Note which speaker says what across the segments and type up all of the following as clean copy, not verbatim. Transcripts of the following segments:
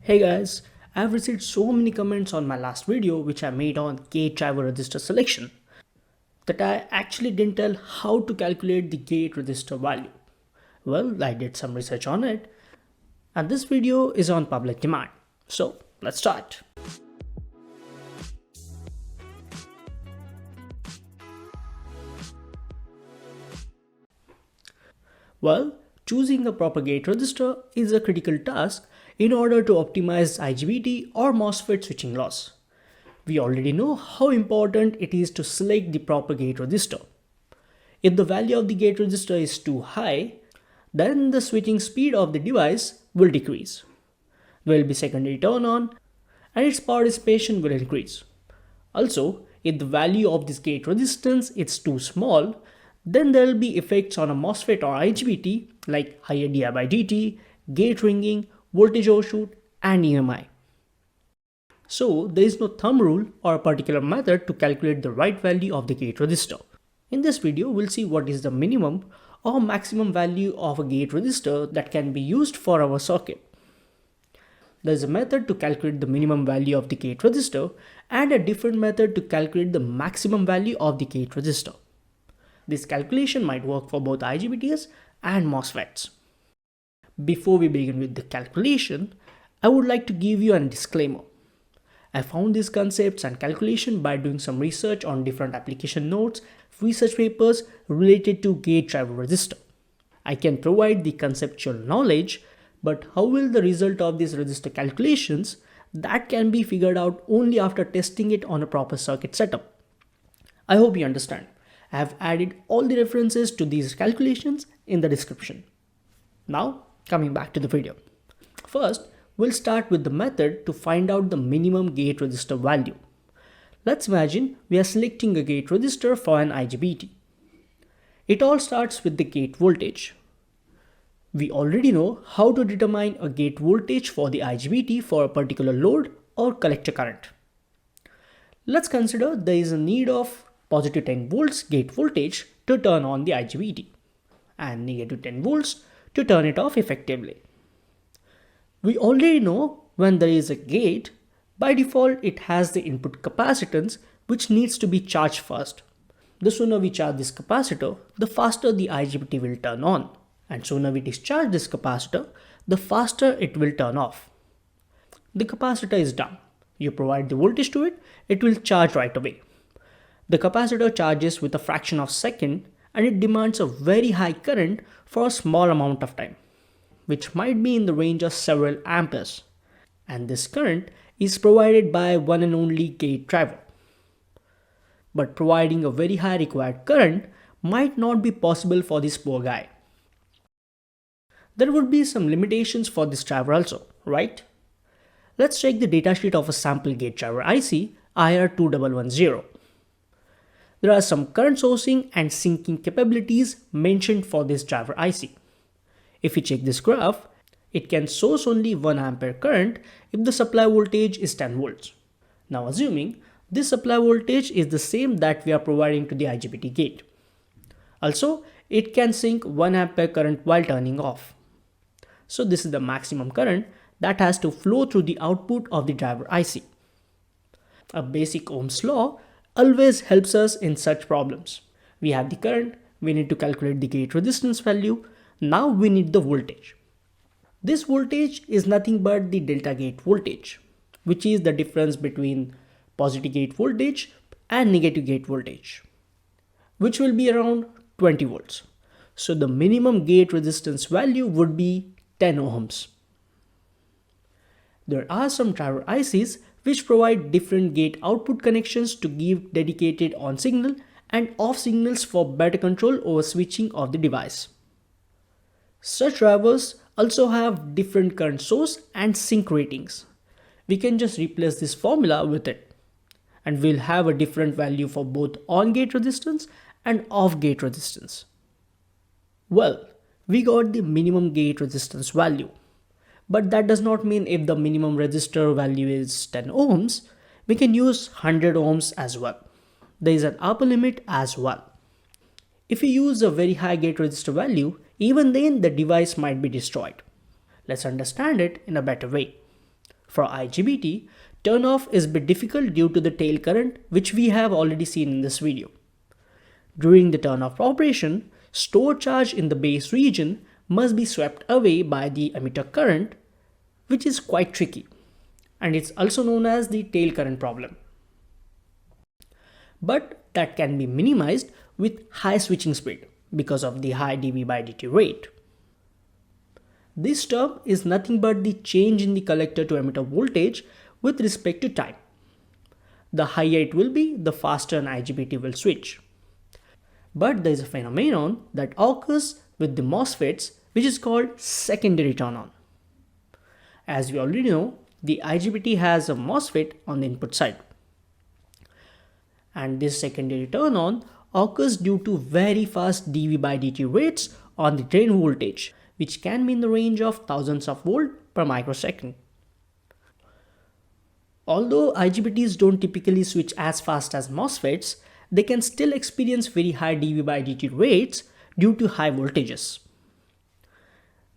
Speaker 1: Hey guys, I've received so many comments on my last video which I made on gate driver resistor selection that I actually didn't tell how to calculate the gate resistor value. Well, I did some research on it and this video is on public demand. So let's start. Well, choosing a proper gate resistor is a critical task in order to optimize IGBT or MOSFET switching loss. We already know how important it is to select the proper gate resistor. If the value of the gate resistor is too high, then the switching speed of the device will decrease. There will be secondary turn on and its power dissipation will increase. Also, if the value of this gate resistance is too small, then there will be effects on a MOSFET or IGBT like higher di by dt, gate ringing, voltage overshoot, and EMI. So there is no thumb rule or a particular method to calculate the right value of the gate resistor. In this video, we'll see what is the minimum or maximum value of a gate resistor that can be used for our circuit. There is a method to calculate the minimum value of the gate resistor and a different method to calculate the maximum value of the gate resistor. This calculation might work for both IGBTs and MOSFETs. Before we begin with the calculation, I would like to give you a disclaimer. I found these concepts and calculation by doing some research on different application notes, research papers related to gate driver resistor. I can provide the conceptual knowledge, but how will the result of these resistor calculations that can be figured out only after testing it on a proper circuit setup. I hope you understand. I have added all the references to these calculations in the description. Now, coming back to the video. First, we'll start with the method to find out the minimum gate resistor value. Let's imagine we are selecting a gate resistor for an IGBT. It all starts with the gate voltage. We already know how to determine a gate voltage for the IGBT for a particular load or collector current. Let's consider there is a need of positive 10 volts gate voltage to turn on the IGBT and negative 10 volts to turn it off effectively. We already know when there is a gate, by default it has the input capacitance which needs to be charged first. The sooner we charge this capacitor, the faster the IGBT will turn on, and sooner we discharge this capacitor, the faster it will turn off. The capacitor is done. You provide the voltage to it, it will charge right away. The capacitor charges with a fraction of a second and it demands a very high current for a small amount of time, which might be in the range of several amperes. And this current is provided by one and only gate driver. But providing a very high required current might not be possible for this poor guy. There would be some limitations for this driver also, right? Let's check the datasheet of a sample gate driver IC IR2110. There are some current sourcing and sinking capabilities mentioned for this driver IC. If we check this graph, it can source only 1 ampere current if the supply voltage is 10 volts. Now assuming this supply voltage is the same that we are providing to the IGBT gate. Also, it can sink 1 ampere current while turning off. So this is the maximum current that has to flow through the output of the driver IC. A basic Ohm's law always helps us in such problems. We have the current, we need to calculate the gate resistance value, now we need the voltage. This voltage is nothing but the delta gate voltage, which is the difference between positive gate voltage and negative gate voltage, which will be around 20 volts. So the minimum gate resistance value would be 10 ohms. There are some driver ICs which provide different gate output connections to give dedicated on signal and off signals for better control over switching of the device. Such drivers also have different current source and sink ratings. We can just replace this formula with it and we'll have a different value for both on gate resistance and off gate resistance. Well, we got the minimum gate resistance value. But that does not mean if the minimum resistor value is 10 ohms, we can use 100 ohms as well. There is an upper limit as well. If we use a very high gate resistor value, even then the device might be destroyed. Let's understand it in a better way. For IGBT, turn off is a bit difficult due to the tail current, which we have already seen in this video. During the turn off operation, stored charge in the base region must be swept away by the emitter current, which is quite tricky, and it's also known as the tail current problem. But that can be minimized with high switching speed because of the high dV by dt rate. This term is nothing but the change in the collector to emitter voltage with respect to time. The higher it will be, the faster an IGBT will switch. But there is a phenomenon that occurs with the MOSFETs, which is called secondary turn-on. As we already know, the IGBT has a MOSFET on the input side. And this secondary turn-on occurs due to very fast dV by dt rates on the drain voltage, which can be in the range of thousands of volts per microsecond. Although IGBTs don't typically switch as fast as MOSFETs, they can still experience very high dV by dt rates due to high voltages.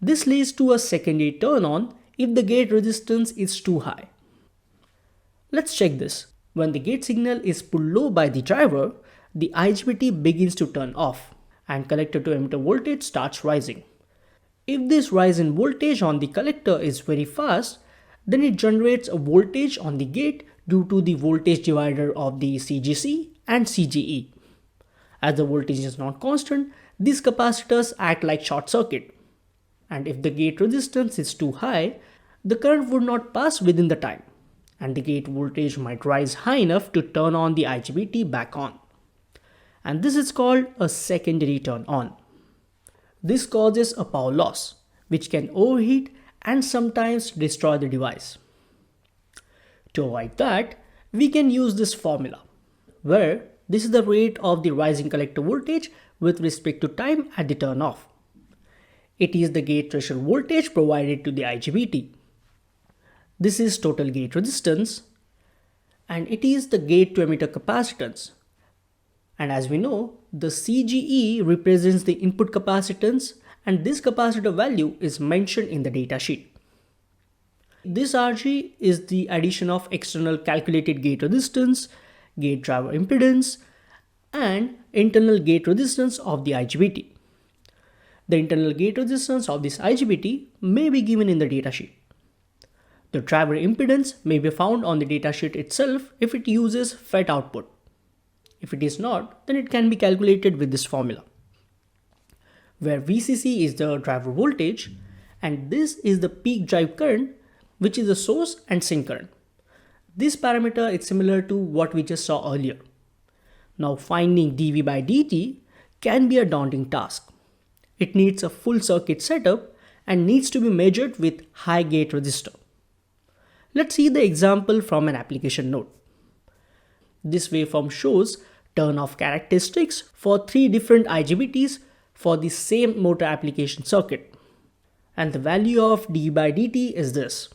Speaker 1: This leads to a secondary turn-on if the gate resistance is too high. Let's check this. When the gate signal is pulled low by the driver, the IGBT begins to turn off and collector to emitter voltage starts rising. If this rise in voltage on the collector is very fast, then it generates a voltage on the gate due to the voltage divider of the CGC and CGE. As the voltage is not constant, these capacitors act like short circuit. And if the gate resistance is too high, the current would not pass within the time, and the gate voltage might rise high enough to turn on the IGBT back on. And this is called a secondary turn on. This causes a power loss, which can overheat and sometimes destroy the device. To avoid that, we can use this formula, where this is the rate of the rising collector voltage with respect to time at the turn off. It is the gate threshold voltage provided to the IGBT. This is total gate resistance, and it is the gate to emitter capacitance. And as we know, the CGE represents the input capacitance, and this capacitor value is mentioned in the datasheet. This Rg is the addition of external calculated gate resistance, gate driver impedance, and internal gate resistance of the IGBT. The internal gate resistance of this IGBT may be given in the datasheet. The driver impedance may be found on the datasheet itself if it uses FET output. If it is not, then it can be calculated with this formula, where VCC is the driver voltage and this is the peak drive current, which is the source and sink current. This parameter is similar to what we just saw earlier. Now finding dV by dt can be a daunting task. It needs a full circuit setup and needs to be measured with high gate resistor. Let's see the example from an application note. This waveform shows turn-off characteristics for 3 different IGBTs for the same motor application circuit. And the value of dV by dt is this.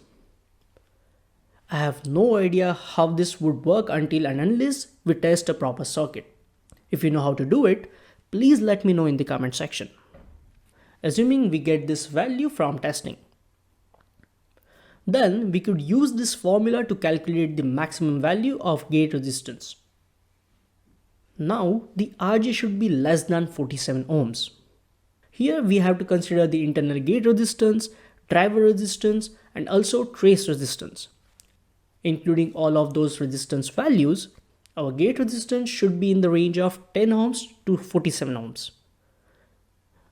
Speaker 1: I have no idea how this would work until and unless we test a proper circuit. If you know how to do it, please let me know in the comment section. Assuming we get this value from testing. Then we could use this formula to calculate the maximum value of gate resistance. Now the Rg should be less than 47 ohms. Here we have to consider the internal gate resistance, driver resistance, and also trace resistance. Including all of those resistance values, our gate resistance should be in the range of 10 ohms to 47 ohms.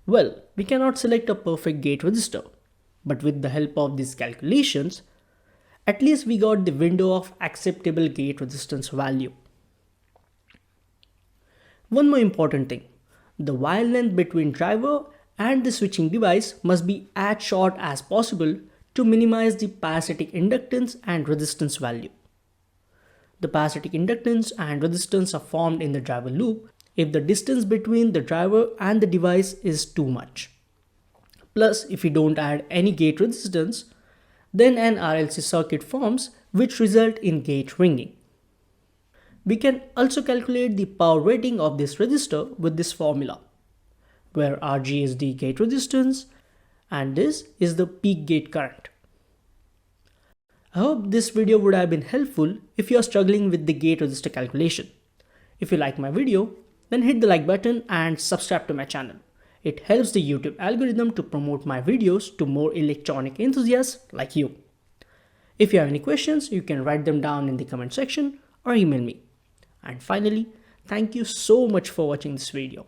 Speaker 1: Well, we cannot select a perfect gate resistor, but with the help of these calculations, at least we got the window of acceptable gate resistance value. One more important thing, the wire length between driver and the switching device must be as short as possible to minimize the parasitic inductance and resistance value. The parasitic inductance and resistance are formed in the driver loop if the distance between the driver and the device is too much. Plus, if you don't add any gate resistance, then an RLC circuit forms which result in gate ringing. We can also calculate the power rating of this resistor with this formula, where Rg is the gate resistance and this is the peak gate current. I hope this video would have been helpful if you are struggling with the gate resistor calculation. If you like my video, then hit the like button and subscribe to my channel. It helps the YouTube algorithm to promote my videos to more electronic enthusiasts like you. If you have any questions, you can write them down in the comment section or email me. And finally, thank you so much for watching this video.